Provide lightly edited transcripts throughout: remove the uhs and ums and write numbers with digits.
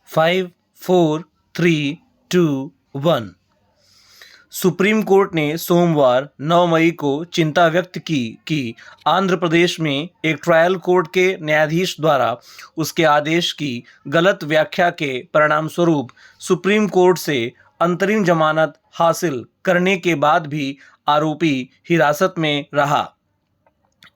5, 4, 3, 2, 1। Supreme court ने सोमवार 9 मई को चिंता व्यक्त की कि आंध्र प्रदेश में एक ट्रायल कोर्ट के न्यायाधीश द्वारा उसके आदेश की गलत व्याख्या के परिणामस्वरूप सुप्रीम कोर्ट से अंतरिम जमानत हासिल करने के बाद भी आरोपी हिरासत में रहा।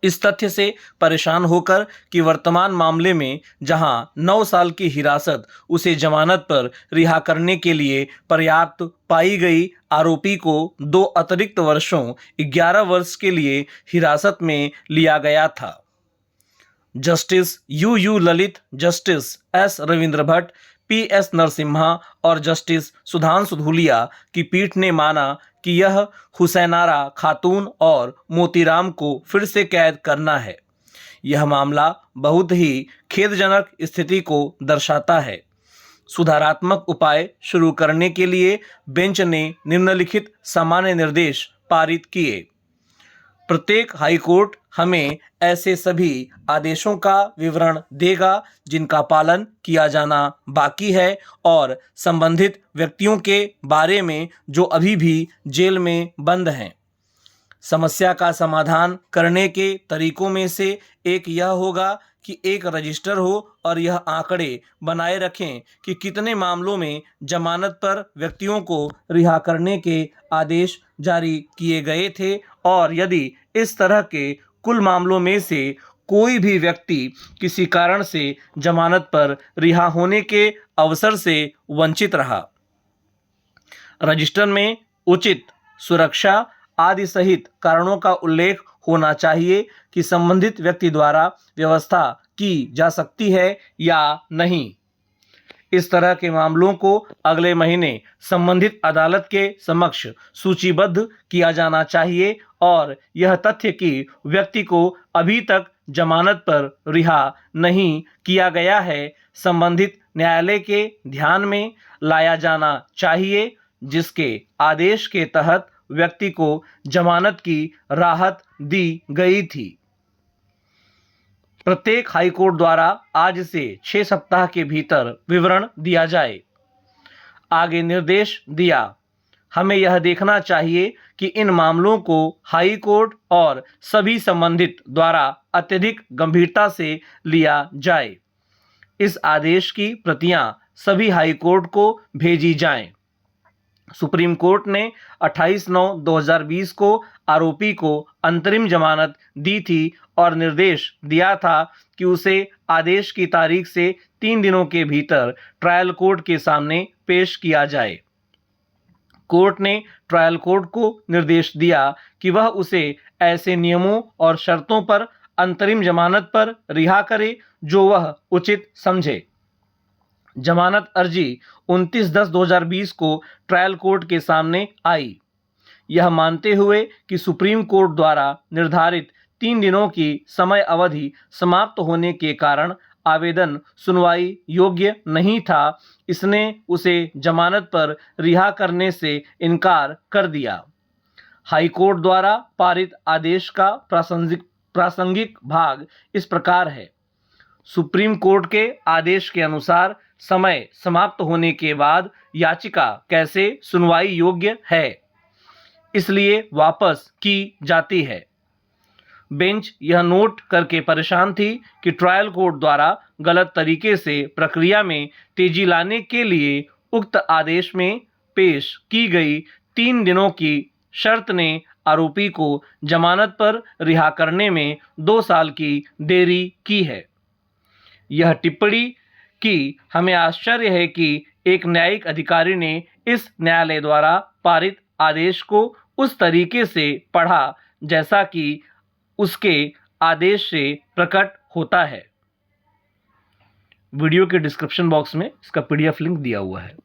इस तथ्य से परेशान होकर कि वर्तमान मामले में जहां 9 साल की हिरासत उसे जमानत पर रिहा करने के लिए पर्याप्त पाई गई, आरोपी को 2 अतिरिक्त वर्षों 11 वर्ष के लिए हिरासत में लिया गया था। Justice U Lalit, justice S Ravindra Bhat, पी.एस. नरसिम्हा और जस्टिस सुधांशु धूलिया की पीठ ने माना कि यह हुसैनारा खातून और मोतीराम को फिर से कैद करना है। यह मामला बहुत ही खेदजनक स्थिति को दर्शाता है। सुधारात्मक उपाय शुरू करने के लिए बेंच ने निम्नलिखित सामान्य निर्देश पारित किए। प्रत्येक हाईकोर्ट हमें ऐसे सभी आदेशों का विवरण देगा जिनका पालन किया जाना बाकी है और संबंधित व्यक्तियों के बारे में जो अभी भी जेल में बंद हैं। समस्या का समाधान करने के तरीकों में से एक यह होगा कि एक रजिस्टर हो और यह आंकड़े बनाए रखें कि कितने मामलों में जमानत पर व्यक्तियों को रिहा करने के आदेश जारी किए गए थे और यदि इस तरह के कुल मामलों में से कोई भी व्यक्ति किसी कारण से जमानत पर रिहा होने के अवसर से वंचित रहा। रजिस्टर में उचित सुरक्षा आदि सहित कारणों का उल्लेख होना चाहिए कि संबंधित व्यक्ति द्वारा व्यवस्था की जा सकती है या नहीं। इस तरह के मामलों को अगले महीने संबंधित अदालत के समक्ष सूचीबद्ध किया जाना चाहिए और यह तथ्य कि व्यक्ति को अभी तक जमानत पर रिहा नहीं किया गया है संबंधित न्यायालय के ध्यान में लाया जाना चाहिए, जिसके आदेश के तहत व्यक्ति को जमानत की राहत दी गई थी। प्रत्येक हाईकोर्ट द्वारा आज से 6 सप्ताह के भीतर विवरण दिया जाए। आगे निर्देश दिया, हमें यह देखना चाहिए कि इन मामलों को हाई कोर्ट और सभी संबंधित द्वारा अत्यधिक गंभीरता से लिया जाए। इस आदेश की प्रतियां सभी हाई कोर्ट को भेजी जाएं। सुप्रीम कोर्ट ने 28/9/2020 को आरोपी को अंतरिम जमानत दी थी और निर्देश दिया था कि उसे आदेश की तारीख से 3 दिनों के भीतर ट्रायल कोर्ट के सामने पेश किया जाए। कोर्ट ने ट्रायल कोर्ट को निर्देश दिया कि वह उसे ऐसे नियमों और शर्तों पर अंतरिम जमानत पर रिहा करे जो वह उचित समझे। जमानत अर्जी 29/10/2020 को ट्रायल कोर्ट के सामने आई, यह मानते हुए कि सुप्रीम कोर्ट द्वारा निर्धारित 3 दिनों की समय अवधि समाप्त होने के कारण आवेदन सुनवाई योग्य नहीं था। इसने उसे जमानत पर रिहा करने से इनकार कर दिया। हाई कोर्ट द्वारा पारित आदेश का प्रासंगिक भाग इस प्रकार है। सुप्रीम कोर्ट के आदेश के अनुसार समय समाप्त होने के बाद याचिका कैसे सुनवाई योग्य है, इसलिए वापस की जाती है। बेंच यह नोट करके परेशान थी कि ट्रायल कोर्ट द्वारा गलत तरीके से प्रक्रिया में तेजी लाने के लिए उक्त आदेश में पेश की गई 3 दिनों की शर्त ने आरोपी को जमानत पर रिहा करने में 2 साल की देरी की है। यह टिप्पणी की हमें आश्चर्य है कि एक न्यायिक अधिकारी ने इस न्यायालय द्वारा पारित आदेश को उस तरीके से पढ़ा जैसा कि उसके आदेश से प्रकट होता है। वीडियो के डिस्क्रिप्शन बॉक्स में इसका PDF लिंक दिया हुआ है।